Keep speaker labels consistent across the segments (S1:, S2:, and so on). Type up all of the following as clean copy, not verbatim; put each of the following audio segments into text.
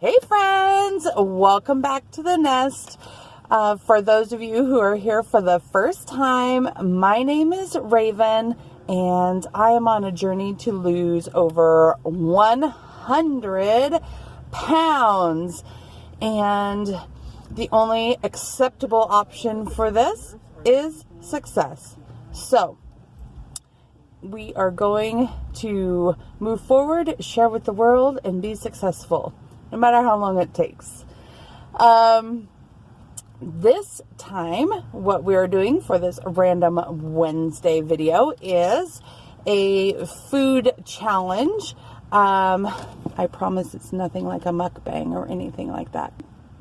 S1: Hey friends, welcome back to the nest. For those of you who are here for the first time, my name is Raven and I am on a journey to lose over 100 pounds. And the only acceptable option for this is success. So we are going to move forward, share with the world, and be successful, no matter how long it takes. This time, what we are doing for this random Wednesday video is a food challenge. I promise it's nothing like a mukbang or anything like that.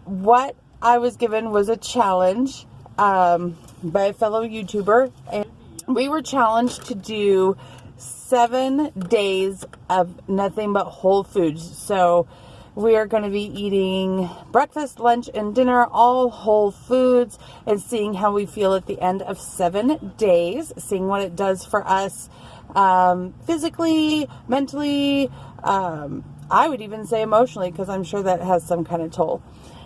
S1: What I was given was a challenge by a fellow YouTuber, and we were challenged to do 7 days of nothing but whole foods. So we are going to be eating breakfast, lunch, and dinner, all whole foods, and seeing how we feel at the end of 7 days, seeing what it does for us physically, mentally, I would even say emotionally, because I'm sure that has some kind of toll.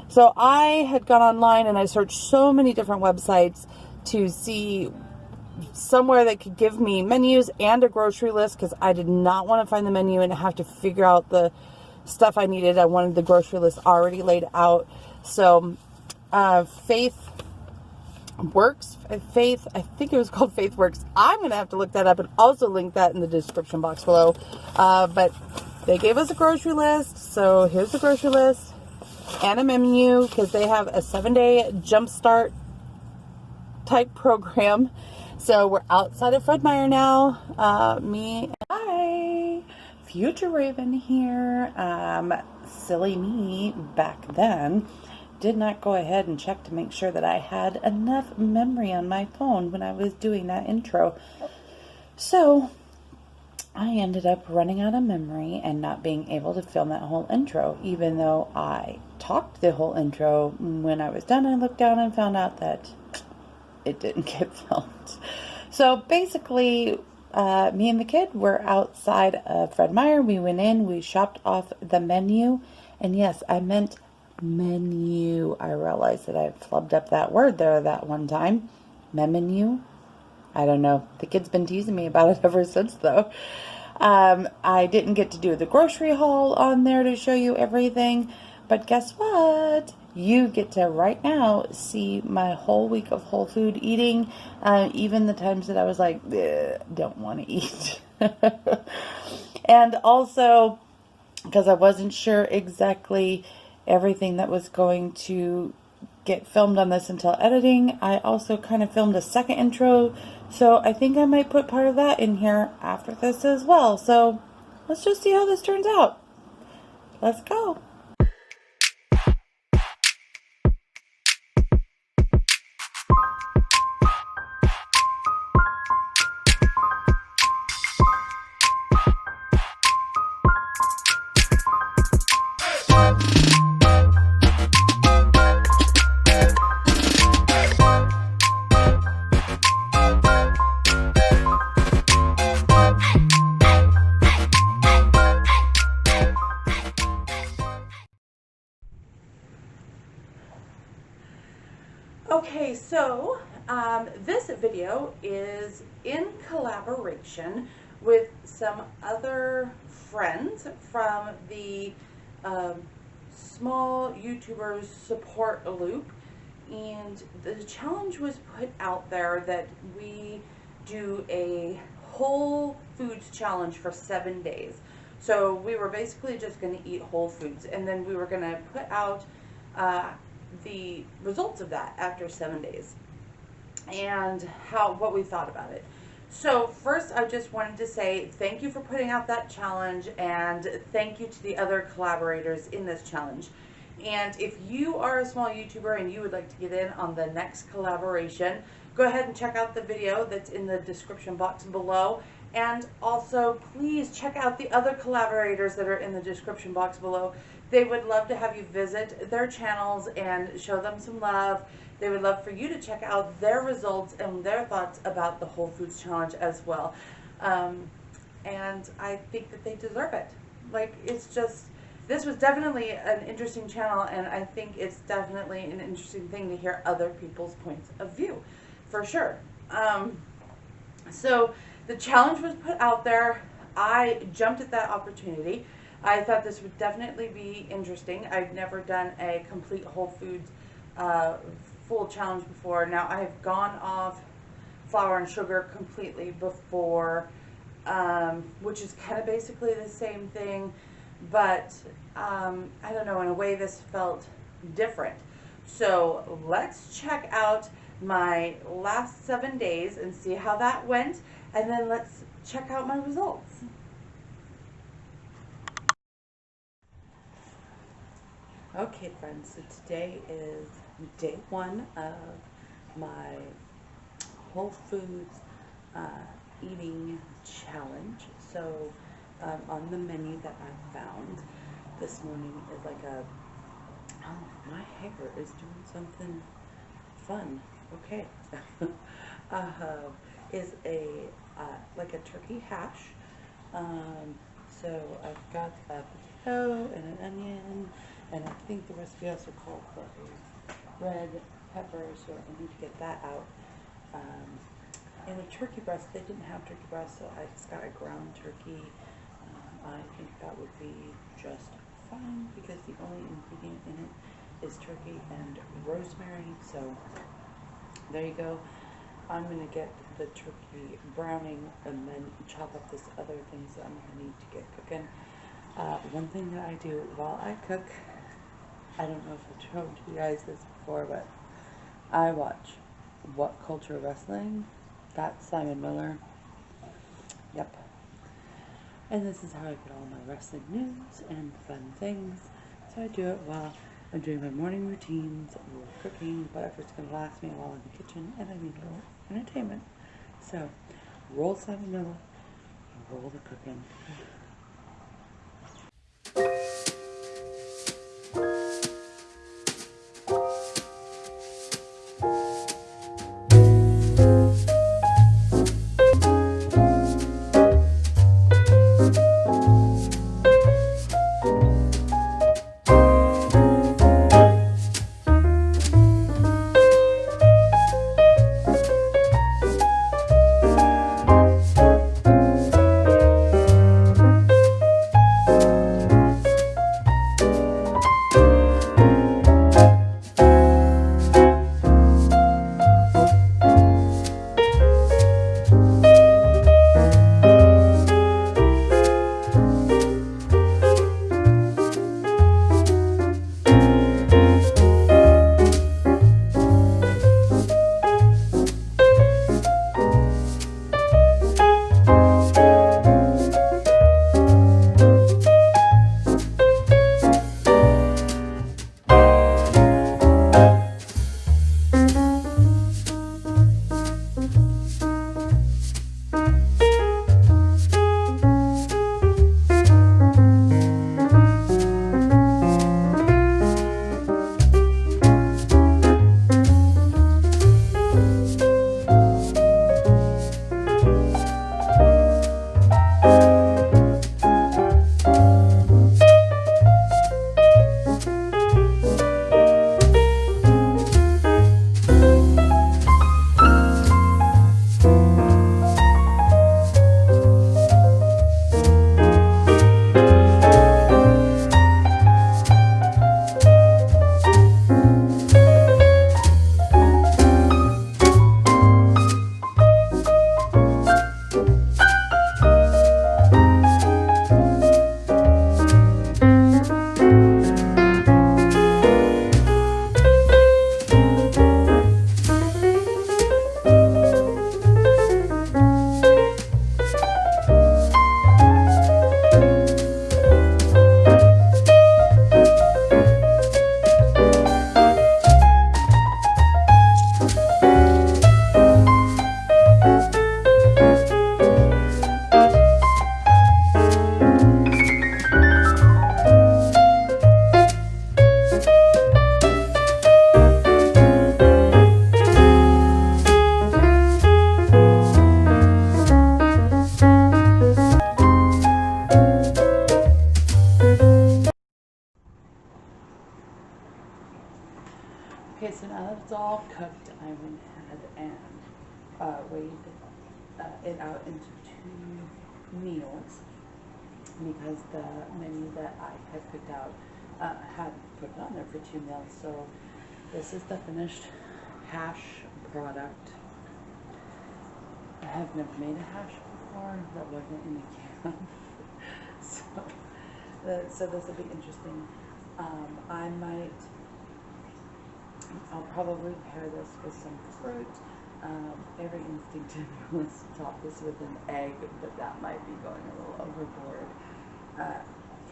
S1: So I had gone online and I searched so many different websites to see somewhere that could give me menus and a grocery list, because I did not want to find the menu and have to figure out the stuff I needed. I wanted the grocery list already laid out. So Faith Works, I think it was called Faith Works. I'm going to have to look that up and also link that in the description box below. But they gave us a grocery list. So here's the grocery list and a menu, because they have a 7-day jumpstart type program. So we're outside of Fred Meyer now. Me and hi, future Raven here. Silly me back then did not go ahead and check to make sure that I had enough memory on my phone when I was doing that intro. So I ended up running out of memory and not being able to film that whole intro, even though I talked the whole intro. When I was done, I looked down and found out that it didn't get filmed. So basically, me and the kid were outside of Fred Meyer. We went in, we shopped off the menu, and yes, I meant menu. I realized that I flubbed up that word there that one time. Menu. I don't know. The kid's been teasing me about it ever since, though. I didn't get to do the grocery haul on there to show you everything, but guess what? You get to right now see my whole week of whole food eating, even the times that I was like, don't want to eat. And also, because I wasn't sure exactly everything that was going to get filmed on this until editing, I also kind of filmed a second intro, so I think I might put part of that in here after this as well. So let's just see how this turns out. Let's go. Okay, so this video is in collaboration with some other friends from the small YouTubers support loop, and the challenge was put out there that we do a whole foods challenge for 7 days. So we were basically just going to eat whole foods, and then we were going to put out the results of that after 7 days and what we thought about it. So first, I just wanted to say thank you for putting out that challenge, and thank you to the other collaborators in this challenge. And if you are a small YouTuber and you would like to get in on the next collaboration, go ahead and check out the video that's in the description box below. And also, please check out the other collaborators that are in the description box below. They would love to have you visit their channels and show them some love. They would love for you to check out their results and their thoughts about the Whole Foods Challenge as well. And I think that they deserve it. Like, it's just, this was definitely an interesting channel, and I think it's definitely an interesting thing to hear other people's points of view, for sure. So the challenge was put out there. I jumped at that opportunity. I thought this would definitely be interesting. I've never done a complete Whole Foods full challenge before. Now, I've gone off flour and sugar completely before, which is kind of basically the same thing, but I don't know, in a way this felt different. So let's check out my last 7 days and see how that went, and then let's check out my results. Okay, friends, so today is day 1 of my Whole Foods eating challenge. So on the menu that I found this morning is like oh, my hair is doing something fun. Okay. Is a like a turkey hash. So I've got a potato and an onion, and I think the recipe also called for a red pepper, so I need to get that out. And a turkey breast. They didn't have turkey breast, so I just got a ground turkey. I think that would be just fine because the only ingredient in it is turkey and rosemary. So there you go. I'm going to get the turkey browning and then chop up this other things that I'm going to need to get cooking. One thing that I do while I cook, I don't know if I've shown you guys this before, but I watch What Culture Wrestling. That's Simon Miller. Yep. And this is how I get all my wrestling news and fun things. So I do it while I'm doing my morning routines, or cooking, whatever's going to last me while in the kitchen, and I need a little entertainment. So, roll Simon Miller, and roll the cooking. Okay, so now that it's all cooked, I went ahead and weighed it out into 2 meals because the menu that I had picked out had put it on there for 2 meals. So this is the finished hash product. I have never made a hash before that wasn't in a can. So this will be interesting. I'll probably pair this with some fruit. Every instinct in me wants to top this with an egg, but that might be going a little overboard.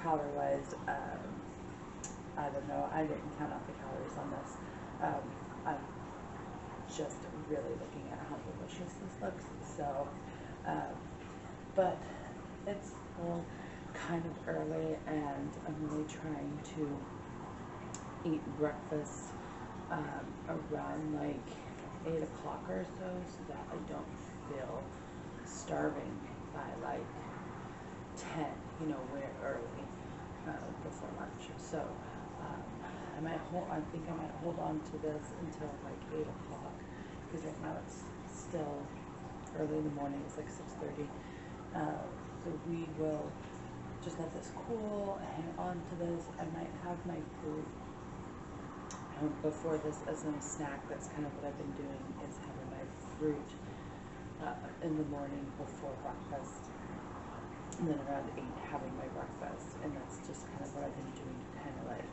S1: Calorie-wise, I don't know. I didn't count out the calories on this. I'm just really looking at how delicious this looks. So, but it's still kind of early, and I'm really trying to eat breakfast around like 8 o'clock or so that I don't feel starving by like 10, way early before lunch. So I think I might hold on to this until like 8 o'clock, because right now it's still early in the morning. It's like 6:30. So we will just let this cool, hang on to this. I might have my fruit before this as a snack. That's kind of what I've been doing, is having my fruit in the morning before breakfast, and then around 8 having my breakfast. And that's just kind of what I've been doing to kind of like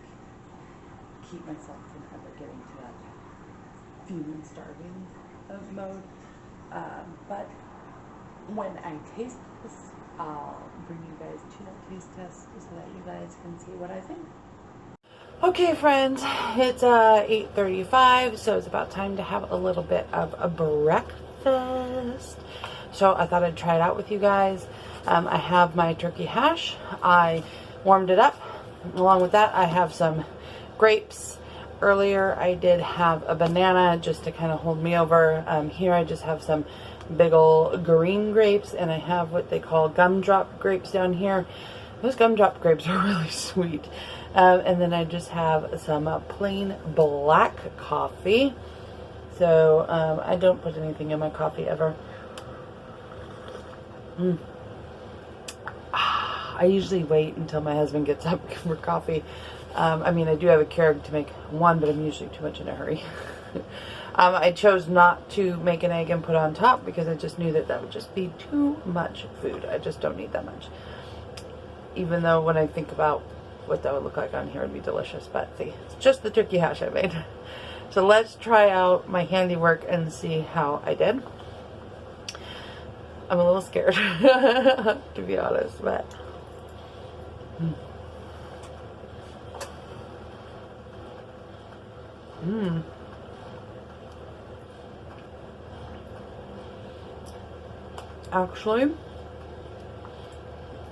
S1: keep myself from ever getting to that feeling starving mode. But when I taste this, I'll bring you guys to that taste test so that you guys can see what I think. Okay, friends, it's 8:35, so it's about time to have a little bit of a breakfast. So I thought I'd try it out with you guys. I have my turkey hash. I warmed it up. Along with that, I have some grapes. Earlier, I did have a banana just to kind of hold me over. Here, I just have some big old green grapes, and I have what they call gumdrop grapes down here. Those gumdrop grapes are really sweet. And then I just have some plain black coffee. So I don't put anything in my coffee ever. I usually wait until my husband gets up for coffee. I mean, I do have a Keurig to make one, but I'm usually too much in a hurry. I chose not to make an egg and put it on top because I just knew that that would just be too much food. I just don't need that much. Even though when I think about what that would look like on here, it'd be delicious. But see, it's just the turkey hash I made. So let's try out my handiwork and see how I did. I'm a little scared, to be honest, but... Actually,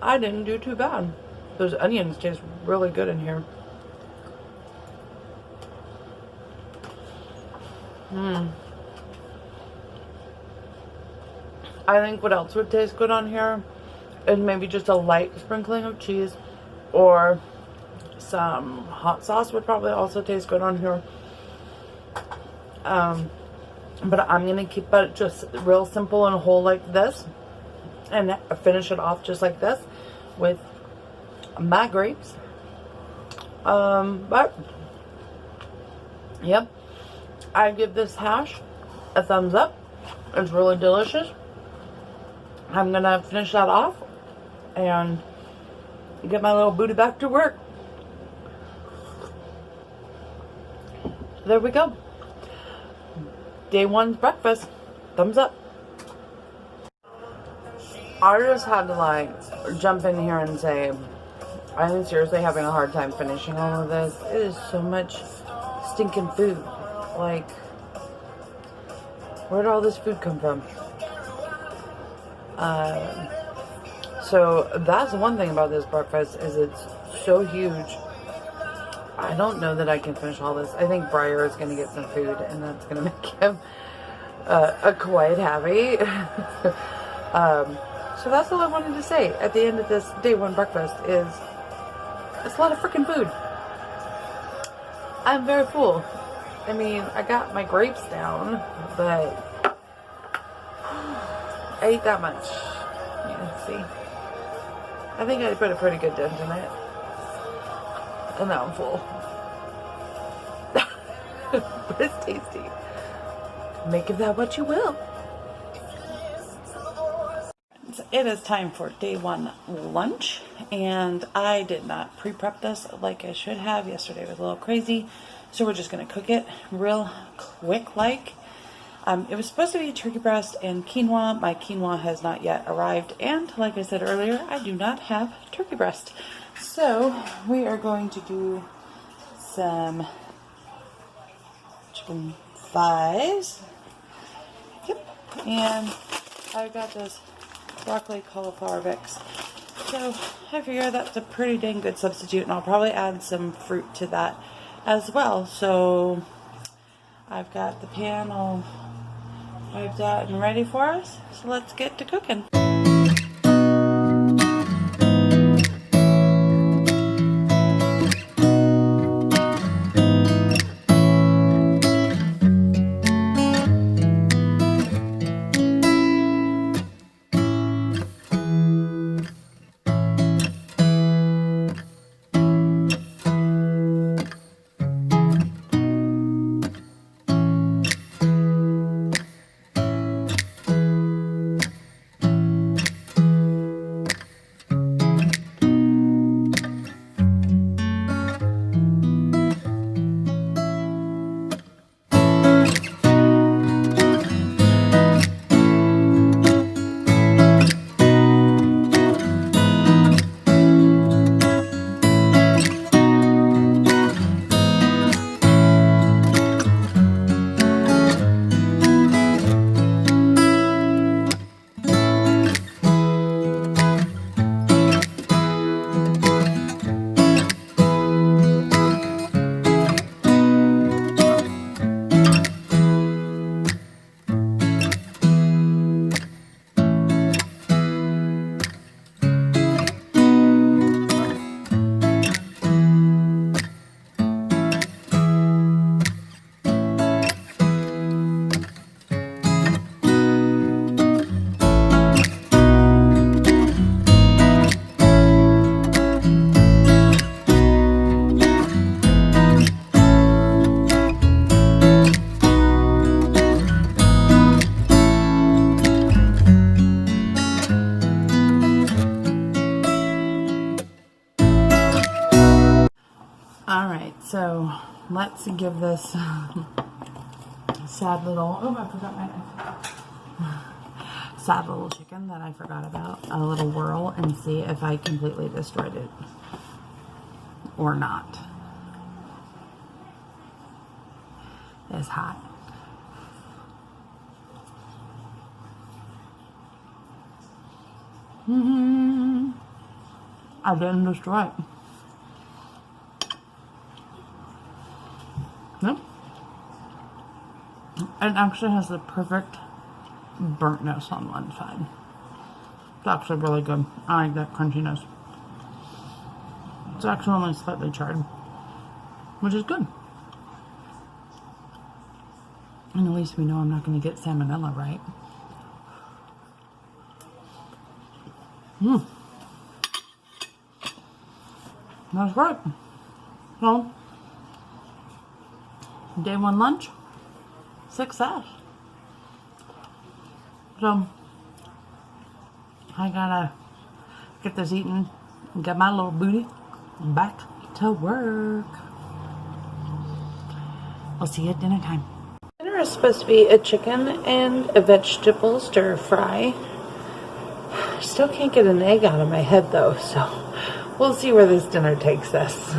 S1: I didn't do too bad. Those onions taste really good in here. I think what else would taste good on here is maybe just a light sprinkling of cheese, or some hot sauce would probably also taste good on here. But I'm going to keep it just real simple and whole like this, and finish it off just like this with my grapes. But yep, I give this hash a thumbs up. It's really delicious. I'm going to finish that off and get my little booty back to work. There we go. Day 1's breakfast. Thumbs up. I just had to like jump in here and say, I am seriously having a hard time finishing all of this. It is so much stinking food. Like, where did all this food come from? So that's one thing about this breakfast, is it's so huge. I don't know that I can finish all this. I think Briar is going to get some food, and that's going to make him quite happy. So that's all I wanted to say at the end of this day 1 breakfast is it's a lot of freaking food. I'm very full. I mean, I got my grapes down, but I ate that much. Yeah, see? I think I put a pretty good dent in it. And now I'm full. But it's tasty. Make of that what you will. It is time for day one lunch, and I did not pre-prep this like I should have. Yesterday was a little crazy, so we're just going to cook it real quick like. It was supposed to be turkey breast and quinoa. My quinoa has not yet arrived, and like I said earlier, I do not have turkey breast. So we are going to do some chicken thighs. Yep, and I've got this broccoli cauliflower mix. So I figure that's a pretty dang good substitute, and I'll probably add some fruit to that as well. So I've got the pan all wiped out and ready for us. So let's get to cooking. Alright, so let's give this sad little, oh, I forgot my knife. Sad little chicken that I forgot about a little whirl and see if I completely destroyed it or not. It's hot. I didn't destroy it. Nope. It actually has the perfect burntness on one side. It's actually really good. I like that crunchiness. It's actually only slightly charred, which is good. And at least we know I'm not going to get salmonella, right? That's right. So, day one lunch, success. So, I gotta get this eaten and get my little booty back to work. I'll see you at dinner time. Dinner is supposed to be a chicken and a vegetable stir fry. Still can't get an egg out of my head though, so we'll see where this dinner takes us.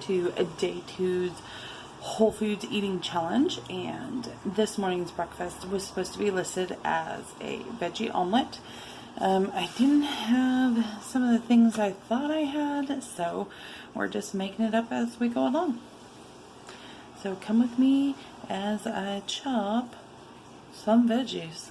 S1: to day 2's Whole Foods eating challenge, and this morning's breakfast was supposed to be listed as a veggie omelet. I didn't have some of the things I thought I had, so we're just making it up as we go along. So come with me as I chop some veggies.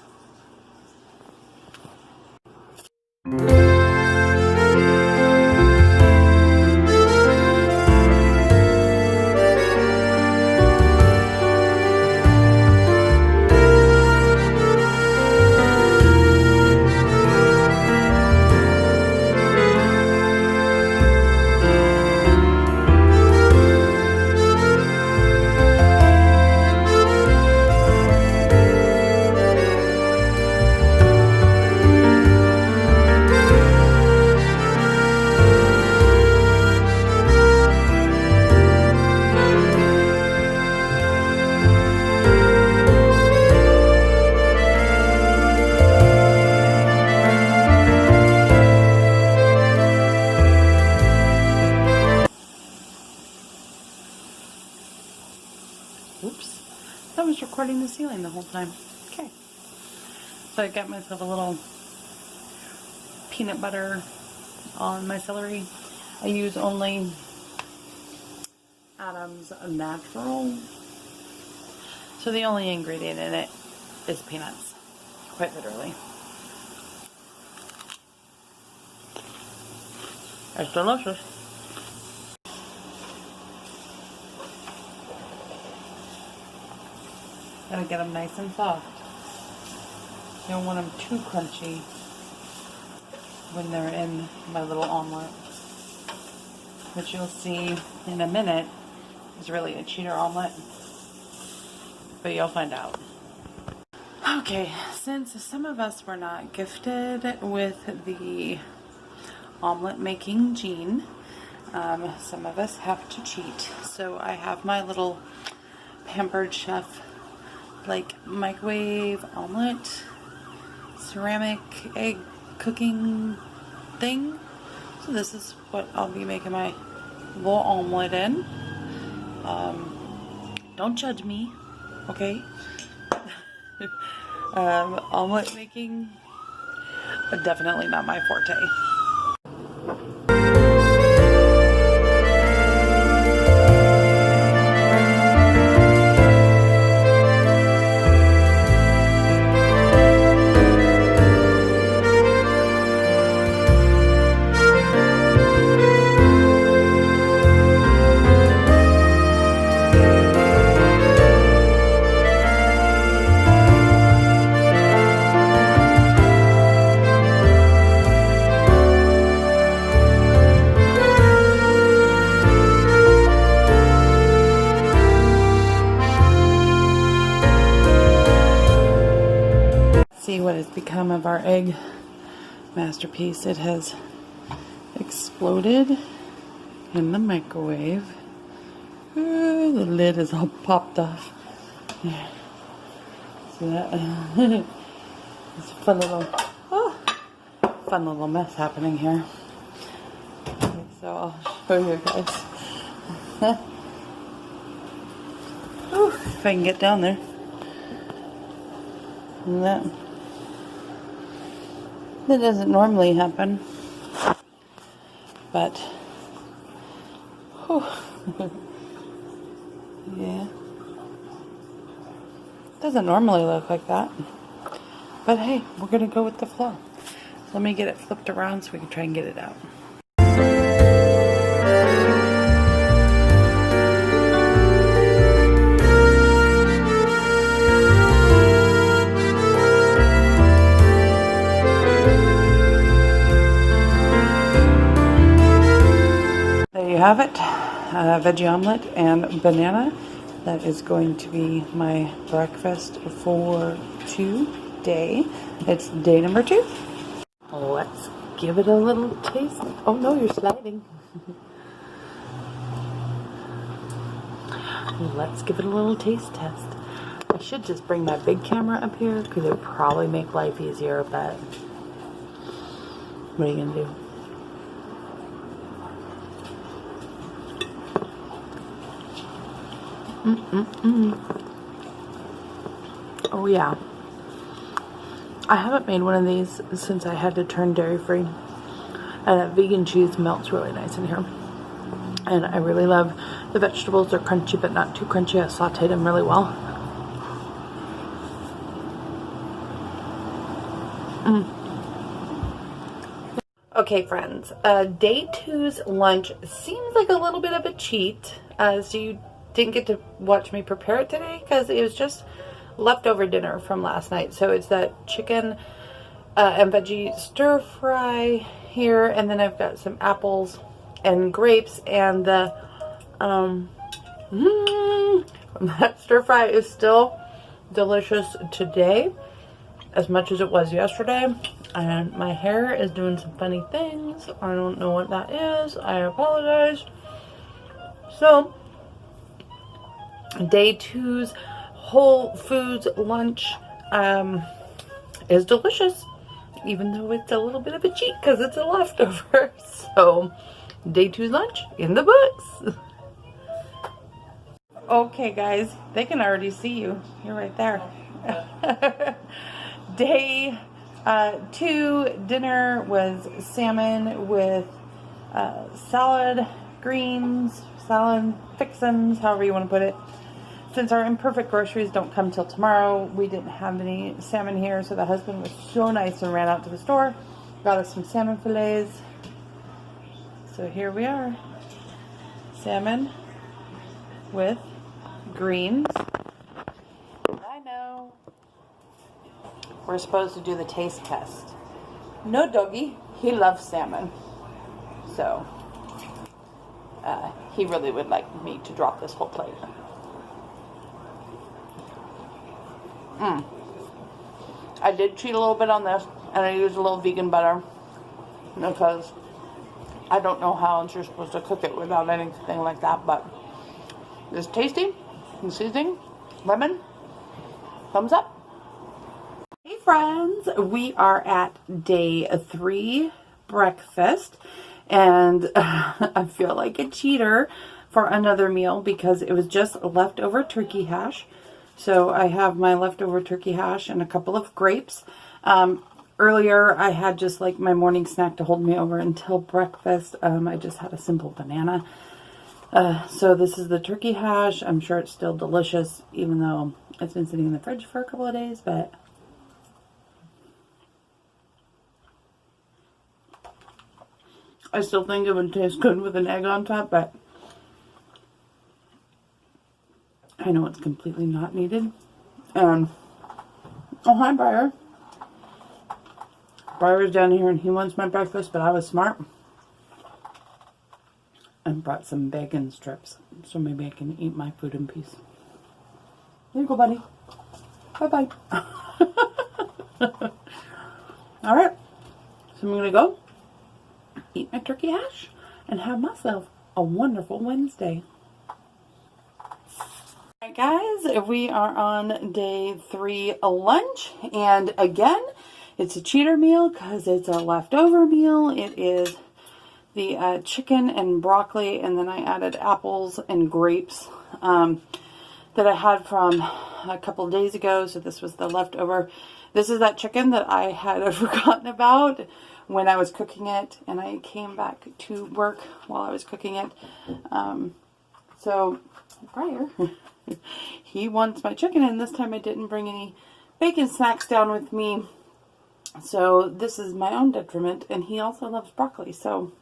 S1: Oops, I was recording the ceiling the whole time. Okay, so I got myself a little peanut butter on my celery. I use only Adam's Natural, so the only ingredient in it is peanuts, quite literally. It's delicious. Gotta get them nice and soft. You don't want them too crunchy when they're in my little omelet, which you'll see in a minute is really a cheater omelet, but you'll find out. Okay, since some of us were not gifted with the omelet making gene, some of us have to cheat. So I have my little Pampered Chef like microwave omelet ceramic egg cooking thing. So this is what I'll be making my little omelet in. Don't judge me, okay? Omelet making, but definitely not my forte. See what has become of our egg masterpiece. It has exploded in the microwave. Ooh, the lid is all popped off. There. See that? It's a fun little mess happening here. Okay, so I'll show you guys. Ooh, if I can get down there. And that doesn't normally happen, but yeah, doesn't normally look like that, but hey, we're gonna go with the flow. So let me get it flipped around so we can try and get it out. Have it, veggie omelet and banana. That is going to be my breakfast for today. It's day number 2. Let's give it a little taste. Oh no, you're sliding. Let's give it a little taste test. I should just bring my big camera up here because it would probably make life easier, but what are you gonna do? Oh yeah. I haven't made one of these since I had to turn dairy free. And that vegan cheese melts really nice in here. And I really love the vegetables. They're crunchy but not too crunchy. I sauteed them really well. Okay, friends, day 2's lunch seems like a little bit of a cheat, as you didn't get to watch me prepare it today because it was just leftover dinner from last night. So it's that chicken and veggie stir fry here, and then I've got some apples and grapes, and the that stir fry is still delicious today as much as it was yesterday. And my hair is doing some funny things. I don't know what that is. I apologize. So, day 2's Whole Foods lunch is delicious, even though it's a little bit of a cheat because it's a leftover. So, day 2's lunch in the books. Okay, guys, they can already see you. You're right there. Day 2 dinner was salmon with salad, greens, salad fixins, however you want to put it. Since our imperfect groceries don't come till tomorrow, we didn't have any salmon here, so the husband was so nice and ran out to the store, got us some salmon fillets. So here we are, salmon with greens. I know we're supposed to do the taste test. No, doggy, he loves salmon, so he really would like me to drop this whole plate. I did cheat a little bit on this, and I used a little vegan butter because I don't know how else you're supposed to cook it without anything like that, but it's tasty and seasoning, lemon, thumbs up. Hey friends, we are at day 3 breakfast, and I feel like a cheater for another meal because it was just leftover turkey hash. So I have my leftover turkey hash and a couple of grapes. Earlier I had just like my morning snack to hold me over until breakfast. I just had a simple banana. So this is the turkey hash. I'm sure it's still delicious, even though it's been sitting in the fridge for a couple of days, but I still think it would taste good with an egg on top, but I know it's completely not needed. Oh, hi, Briar. Briar's down here and he wants my breakfast, but I was smart and brought some bacon strips, so maybe I can eat my food in peace. There you go, buddy. Bye-bye. Alright, so I'm going to go eat my turkey hash and have myself a wonderful Wednesday. Alright guys, we are on day 3 lunch, and again, it's a cheater meal because it's a leftover meal. It is the chicken and broccoli, and then I added apples and grapes that I had from a couple days ago. So this was the leftover. This is that chicken that I had forgotten about when I was cooking it, and I came back to work while I was cooking it. So Briar, he wants my chicken, and this time I didn't bring any bacon snacks down with me. So this is my own detriment, and he also loves broccoli. So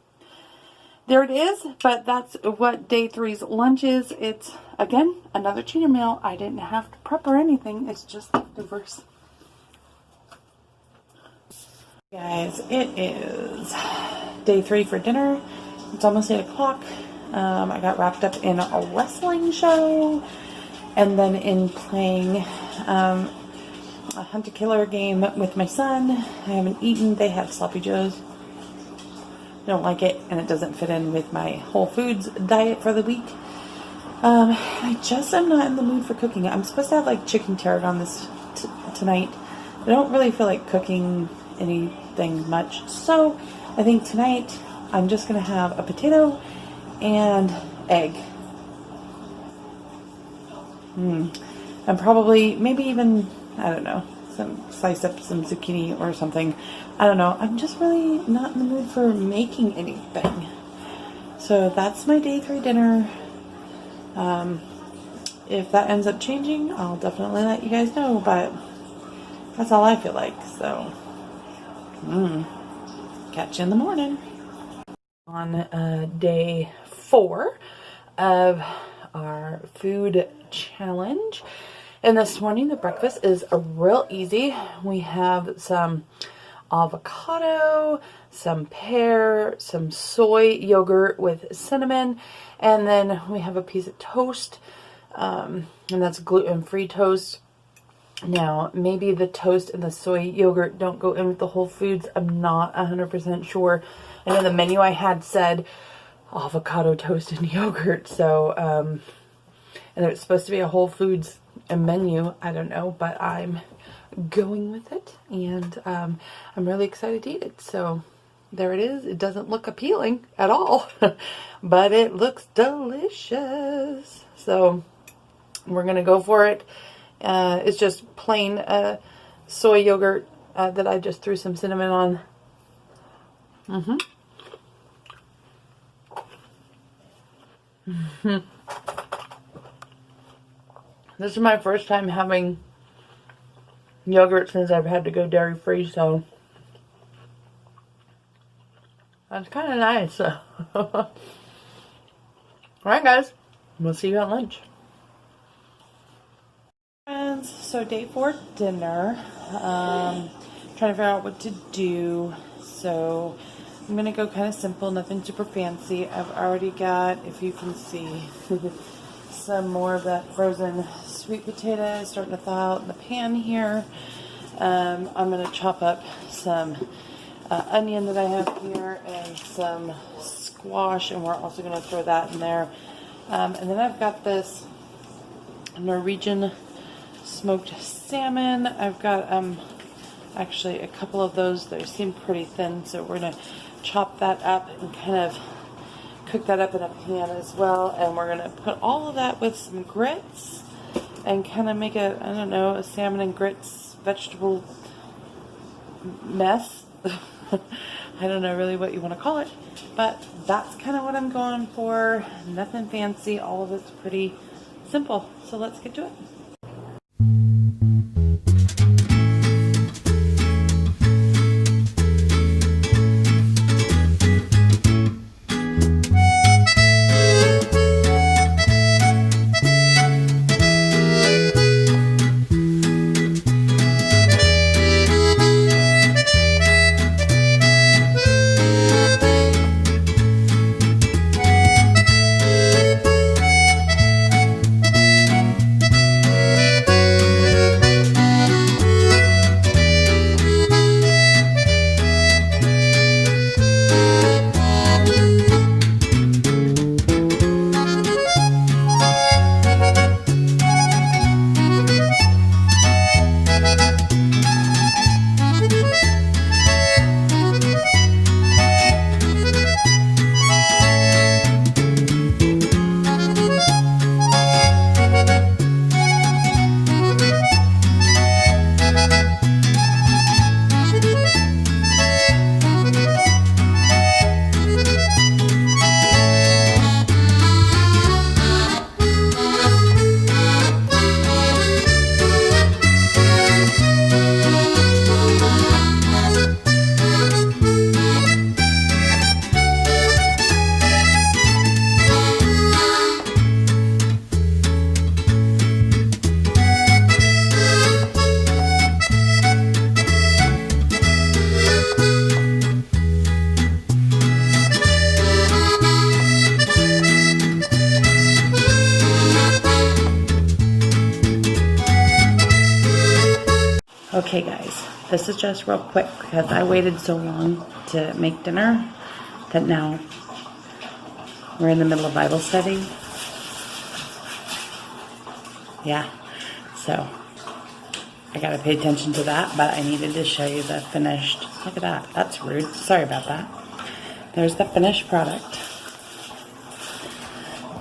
S1: there it is, but that's what day 3's lunch is. It's, again, another cheater meal. I didn't have to prep or anything. It's just leftovers. Guys, it is day 3 for dinner. It's almost 8 o'clock. I got wrapped up in a wrestling show, and then in playing a hunt-a-killer game with my son. I haven't eaten. They had sloppy joes. Don't like it, and it doesn't fit in with my Whole Foods diet for the week. I just am not in the mood for cooking. I'm supposed to have like chicken tarragon this tonight. I don't really feel like cooking anything much, so I think tonight I'm just gonna have a potato and egg. And probably, maybe even, I don't know, slice up some zucchini or something. I don't know. I'm just really not in the mood for making anything. So that's my day 3 dinner. If that ends up changing, I'll definitely let you guys know, but that's all I feel like. So, catch you in the morning. On day 4 of our food challenge. And this morning, the breakfast is real easy. We have some avocado, some pear, some soy yogurt with cinnamon, and then we have a piece of toast, and that's gluten-free toast. Now, maybe the toast and the soy yogurt don't go in with the whole foods. I'm not 100% sure. I know the menu I had said avocado toast and yogurt, so, and it's supposed to be a Whole Foods menu. I don't know, but I'm going with it, and I'm really excited to eat it. So there it is. It doesn't look appealing at all, but it looks delicious. So we're gonna go for it. It's just plain soy yogurt that I just threw some cinnamon on. This is my first time having yogurt since I've had to go dairy free, so that's kind of nice. Alright guys, we'll see you at lunch. Friends, so day 4 dinner, trying to figure out what to do. So I'm gonna go kind of simple, nothing super fancy. I've already got, if you can see, some more of that frozen sweet potato starting to thaw out in the pan here. I'm going to chop up some onion that I have here and some squash, and we're also going to throw that in there. And then I've got this Norwegian smoked salmon. I've got actually a couple of those that seem pretty thin, so we're going to chop that up and kind of cook that up in a pan as well. And we're going to put all of that with some grits and kind of make a, I don't know, a salmon and grits vegetable mess. I don't know really what you want to call it, but that's kind of what I'm going for. Nothing fancy, all of it's pretty simple. So let's get to it. Okay guys, this is just real quick because I waited so long to make dinner that now we're in the middle of Bible study. Yeah, so I gotta pay attention to that, but I needed to show you the finished. Look at that, that's rude, sorry about that. There's the finished product.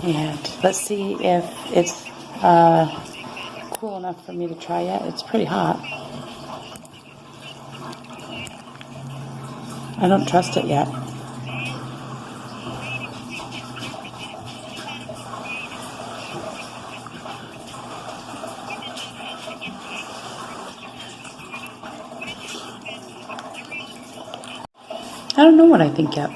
S1: And let's see if it's cool enough for me to try yet. It's pretty hot. I don't trust it yet. I don't know what I think yet.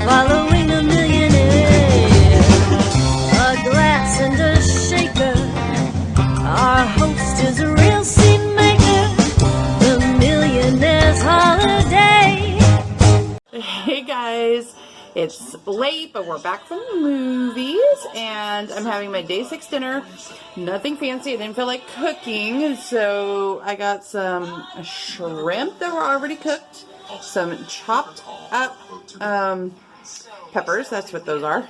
S2: Following a millionaire, a glass and a shaker. Our host is a real scene maker, the millionaire's holiday.
S1: Hey guys, it's late, but we're back from the movies, and I'm having my day 6 dinner. Nothing fancy. I didn't feel like cooking, so I got some shrimp that were already cooked, some chopped up peppers, that's what those are,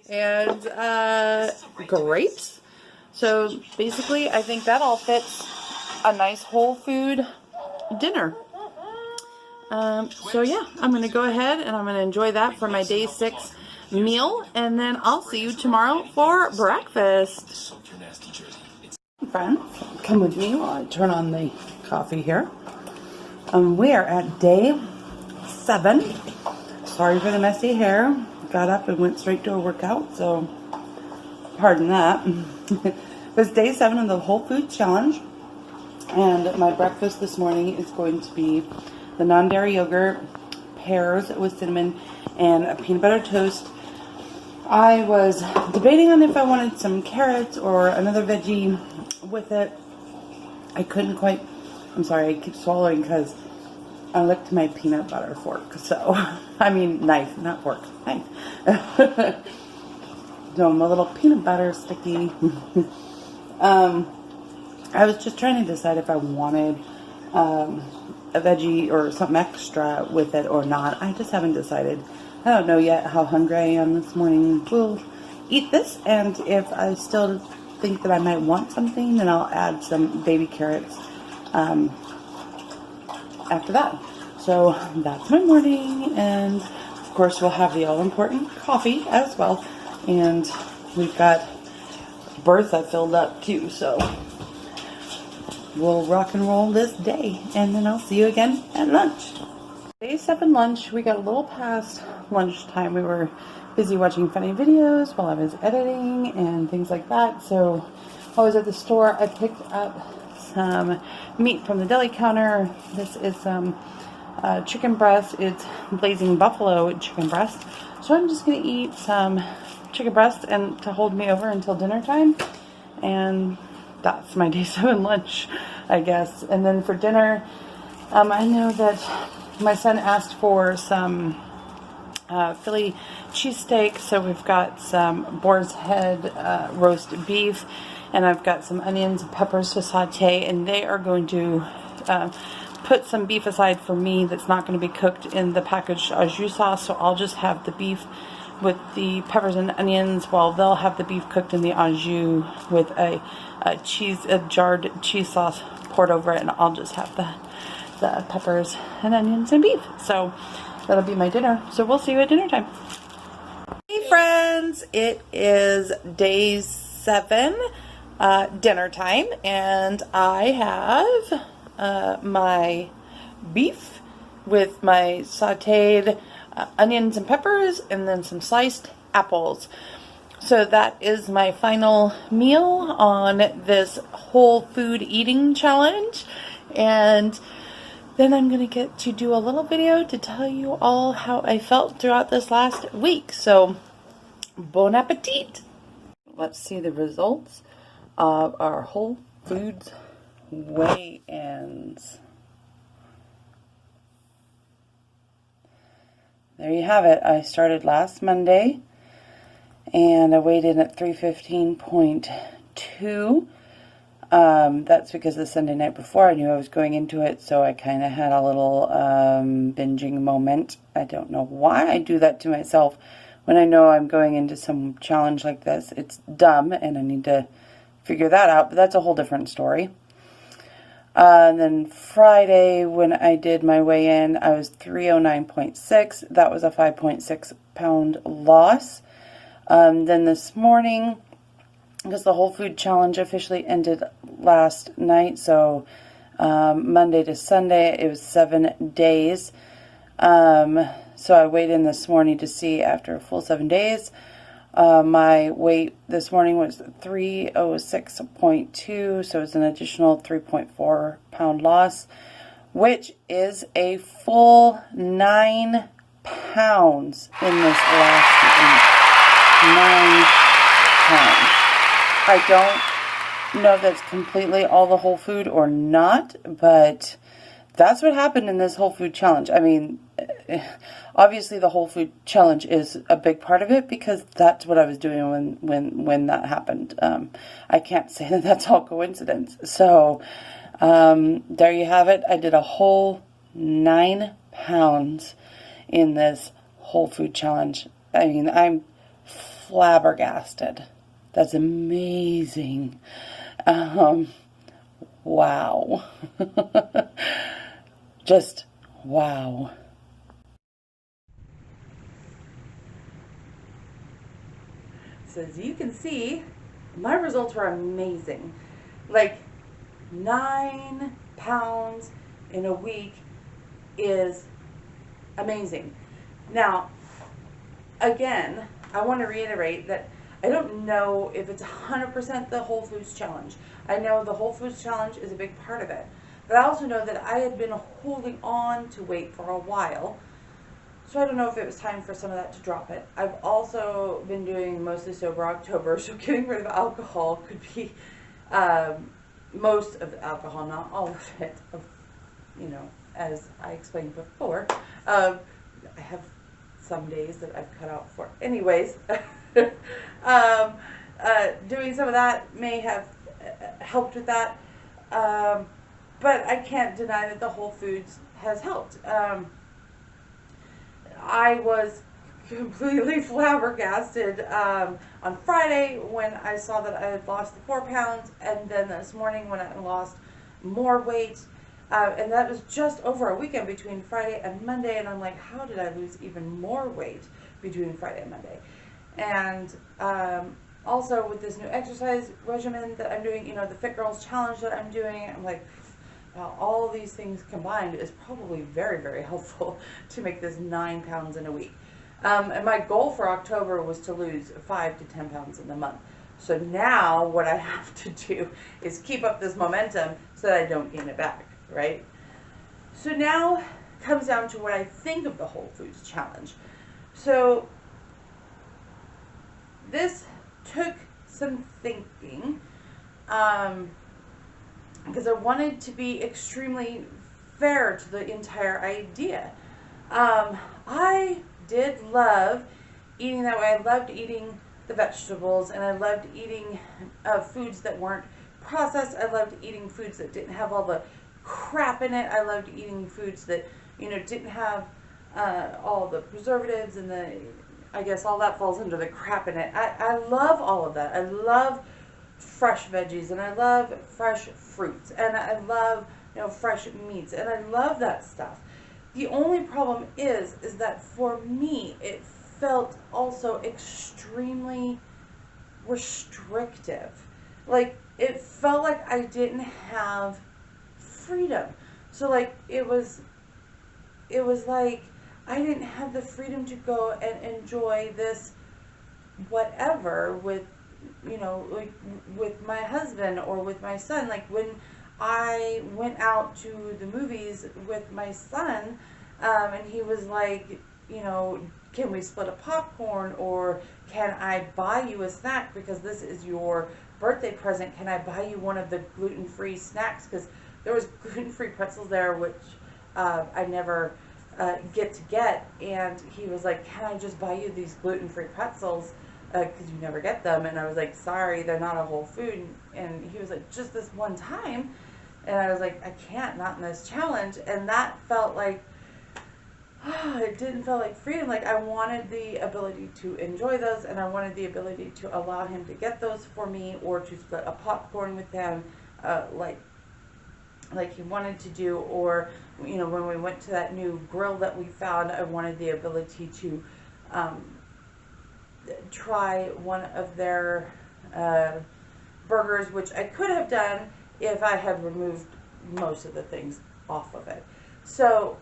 S1: and grapes. So basically, I think that all fits a nice whole food dinner. So yeah, I'm going to go ahead and I'm going to enjoy that for my day 6 meal, and then I'll see you tomorrow for breakfast. Friends, come with me while I turn on the coffee here. We are at day 7. Sorry for the messy hair. Got up and went straight to a workout, so pardon that. It's day 7 of the Whole Food Challenge, and my breakfast this morning is going to be the non-dairy yogurt, pears with cinnamon, and a peanut butter toast. I was debating on if I wanted some carrots or another veggie with it. I couldn't quite. I'm sorry, I keep swallowing because I licked my peanut butter fork. So, I mean knife, not fork, knife. So I'm a little peanut butter sticky. I was just trying to decide if I wanted a veggie or something extra with it or not. I just haven't decided. I don't know yet how hungry I am this morning. We'll eat this, and if I still think that I might want something, then I'll add some baby carrots after that. So that's my morning, and of course we'll have the all-important coffee as well, and we've got Bertha filled up too, so we'll rock and roll this day, and then I'll see you again at lunch. Day 7 lunch, we got a little past lunchtime. We were busy watching funny videos while I was editing and things like that. So while I was at the store, I picked up some meat from the deli counter. This is some chicken breast. It's blazing buffalo chicken breast. So I'm just going to eat some chicken breast and to hold me over until dinner time. And that's my day 7 lunch, I guess. And then for dinner, I know that my son asked for some Philly cheesesteak, so we've got some boar's head roast beef, and I've got some onions and peppers to saute, and they are going to put some beef aside for me that's not going to be cooked in the packaged au jus sauce, so I'll just have the beef with the peppers and onions while they'll have the beef cooked in the au jus with a jarred cheese sauce poured over it, and I'll just have the peppers and onions and beef. So that'll be my dinner. So we'll see you at dinner time. Hey friends, it is day 7 dinner time, and I have my beef with my sauteed onions and peppers, and then some sliced apples. So that is my final meal on this whole food eating challenge. And then I'm going to get to do a little video to tell you all how I felt throughout this last week. So, bon appetit! Let's see the results of our Whole Foods weigh-ins. There you have it. I started last Monday and I weighed in at 315.2. That's because the Sunday night before I knew I was going into it, so I kind of had a little binging moment. I don't know why I do that to myself when I know I'm going into some challenge like this. It's dumb, and I need to figure that out, but that's a whole different story. And then Friday, when I did my weigh-in, I was 309.6. That was a 5.6 pound loss. Then this morning, because the Whole Food Challenge officially ended last night, so Monday to Sunday, it was 7 days. So I weighed in this morning to see after a full 7 days. My weight this morning was 306.2, so it's an additional 3.4 pound loss, which is a full 9 pounds in this last week. 9 pounds. I don't know if that's completely all the whole food or not, but that's what happened in this Whole Food Challenge. I mean, obviously the Whole Food Challenge is a big part of it because that's what I was doing when that happened. I can't say that that's all coincidence. So there you have it. I did a whole 9 pounds in this Whole Food Challenge. I mean, I'm flabbergasted. That's amazing. Wow. Just wow. So as you can see, my results were amazing. Like 9 pounds in a week is amazing. Now, again, I want to reiterate that I don't know if it's 100% the Whole Foods Challenge. I know the Whole Foods Challenge is a big part of it. But I also know that I had been holding on to weight for a while. So I don't know if it was time for some of that to drop it. I've also been doing mostly sober October, so getting rid of alcohol could be most of the alcohol, not all of it. You know, as I explained before, I have some days that I've cut out for. Anyways, doing some of that may have helped with that, but I can't deny that the Whole Foods has helped. I was completely flabbergasted on Friday when I saw that I had lost the 4 pounds, and then this morning when I lost more weight, and that was just over a weekend between Friday and Monday, and I'm like, how did I lose even more weight between Friday and Monday? And also with this new exercise regimen that I'm doing, you know, the Fit Girls Challenge that I'm doing, I'm like, well, all of these things combined is probably very, very helpful to make this 9 pounds in a week. And my goal for October was to lose 5 to 10 pounds in the month. So now what I have to do is keep up this momentum so that I don't gain it back, right? So now it comes down to what I think of the Whole Foods Challenge. So this took some thinking, because I wanted to be extremely fair to the entire idea. I did love eating that way. I loved eating the vegetables, and I loved eating foods that weren't processed. I loved eating foods that didn't have all the crap in it. I loved eating foods that, you know, didn't have all the preservatives and the, I guess all that falls under the crap in it. I love all of that. I love fresh veggies, and I love fresh fruits, and I love, you know, fresh meats, and I love that stuff. The only problem is that for me, it felt also extremely restrictive. Like, it felt like I didn't have freedom. So, like, it was like I didn't have the freedom to go and enjoy this whatever with, you know, like with my husband or with my son. Like when I went out to the movies with my son, and he was like, you know, can we split a popcorn, or can I buy you a snack because this is your birthday present? Can I buy you one of the gluten-free snacks? Because there was gluten-free pretzels there, which I never get. And he was like, can I just buy you these gluten-free pretzels? Because you never get them. And I was like, sorry, they're not a whole food. And he was like, just this one time. And I was like, I can't, not in this challenge. And that felt like, it didn't feel like freedom. Like I wanted the ability to enjoy those, and I wanted the ability to allow him to get those for me, or to split a popcorn with him, like he wanted to do. Or, you know, when we went to that new grill that we found, I wanted the ability to try one of their burgers, which I could have done if I had removed most of the things off of it. So,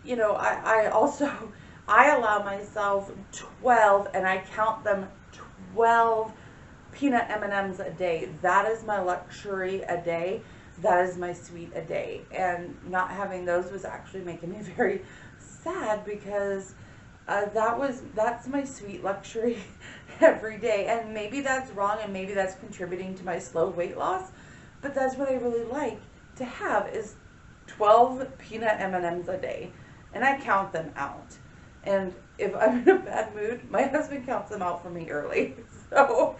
S1: you know, I also, I allow myself 12, and I count them, 12 peanut M&Ms a day. That is my luxury a day. That is my sweet a day. And not having those was actually making me very sad, because that's my sweet luxury every day. And maybe that's wrong, and maybe that's contributing to my slow weight loss, but that's what I really like to have, is 12 peanut M&Ms a day. And I count them out. And if I'm in a bad mood, my husband counts them out for me early. So,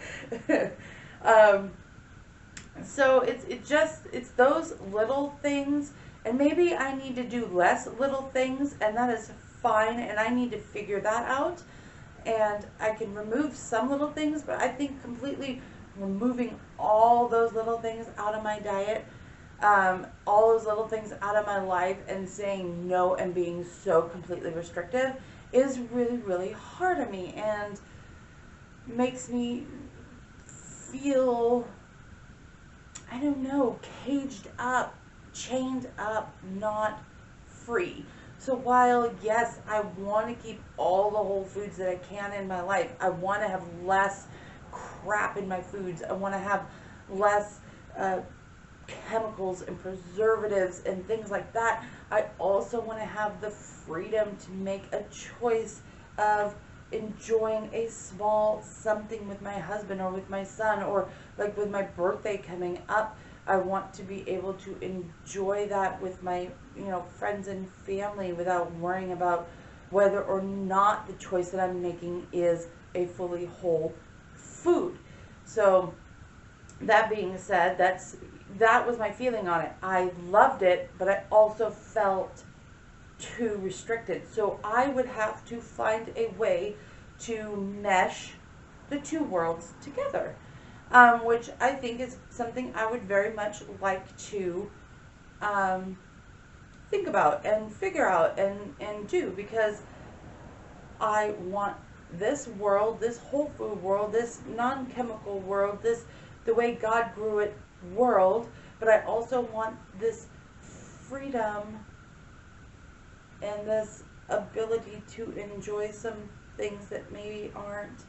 S1: so it's those little things. And maybe I need to do less little things, and that is fine. And I need to figure that out. And I can remove some little things, but I think completely removing all those little things out of my diet, all those little things out of my life, and saying no and being so completely restrictive is really, really hard on me, and makes me feel, I don't know, caged up, chained up, not free. So while, yes, I want to keep all the whole foods that I can in my life, I want to have less crap in my foods, I want to have less chemicals and preservatives and things like that, I also want to have the freedom to make a choice of enjoying a small something with my husband or with my son, or like with my birthday coming up. I want to be able to enjoy that with my, you know, friends and family, without worrying about whether or not the choice that I'm making is a fully whole food. So that being said, that was my feeling on it. I loved it, but I also felt too restricted. So I would have to find a way to mesh the two worlds together, which I think is something I would very much like to think about and figure out and do, because I want this world, this whole food world, this non-chemical world, this the way God grew it world, but I also want this freedom and this ability to enjoy some things that maybe aren't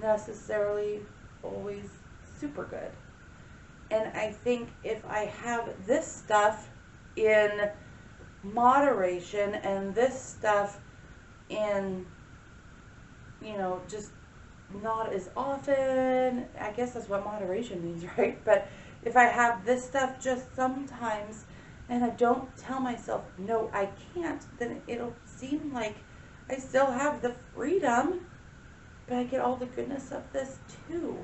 S1: necessarily always super good. And I think if I have this stuff in moderation, and this stuff in, you know, just not as often, I guess that's what moderation means, right? But if I have this stuff just sometimes, and I don't tell myself, no, I can't, then it'll seem like I still have the freedom, but I get all the goodness of this too.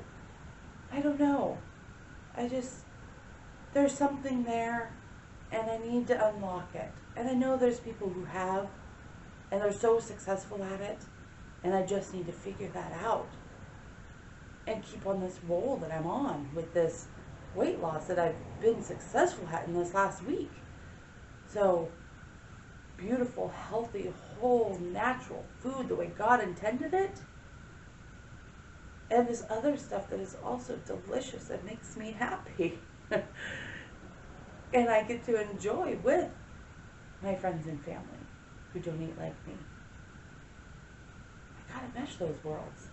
S1: I don't know. There's something there, and I need to unlock it. And I know there's people who have, and they're so successful at it, and I just need to figure that out and keep on this roll that I'm on with this weight loss that I've been successful at in this last week. So beautiful, healthy, whole, natural food the way God intended it. And this other stuff that is also delicious, that makes me happy. And I get to enjoy with my friends and family who don't eat like me. how to mesh those worlds.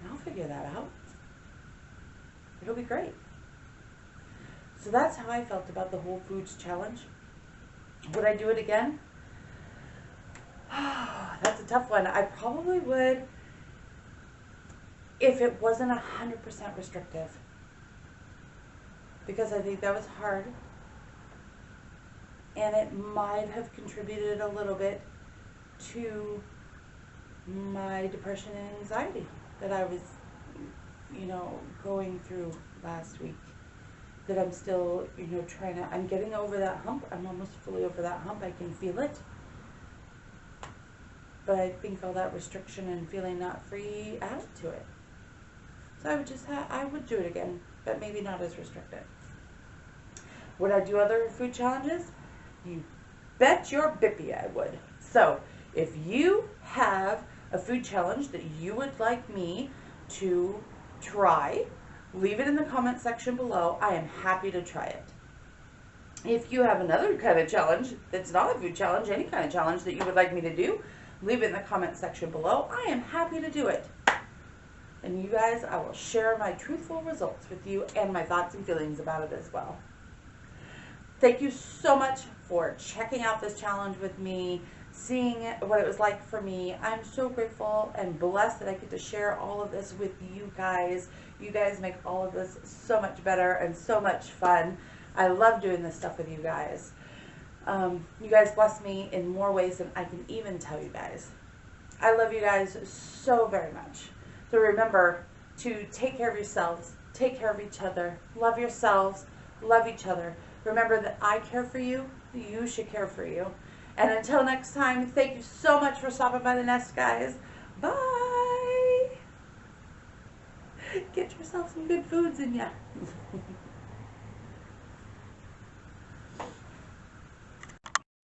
S1: And I'll figure that out. It'll be great. So that's how I felt about the Whole Foods challenge. Would I do it again? That's a tough one. I probably would if it wasn't 100% restrictive. Because I think that was hard. And it might have contributed a little bit to my depression and anxiety that I was, going through last week. That I'm still, I'm getting over that hump. I'm almost fully over that hump. I can feel it. But I think all that restriction and feeling not free added to it. So I would do it again, but maybe not as restricted. Would I do other food challenges? You bet your bippy I would. So if you have a food challenge that you would like me to try, leave it in the comment section below. I am happy to try it. If you have another kind of challenge that's not a food challenge, any kind of challenge that you would like me to do, leave it in the comment section below. I am happy to do it. And you guys, I will share my truthful results with you and my thoughts and feelings about it as well. Thank you so much for checking out this challenge with me, seeing what it was like for me. I'm so grateful and blessed that I get to share all of this with you guys. You guys make all of this so much better and so much fun. I love doing this stuff with you guys. You guys bless me in more ways than I can even tell you guys. I love you guys so very much. So remember to take care of yourselves, take care of each other, love yourselves, love each other. Remember that I care for you, you should care for you. And until next time, thank you so much for stopping by the nest, guys. Bye. Get yourself some good foods in ya.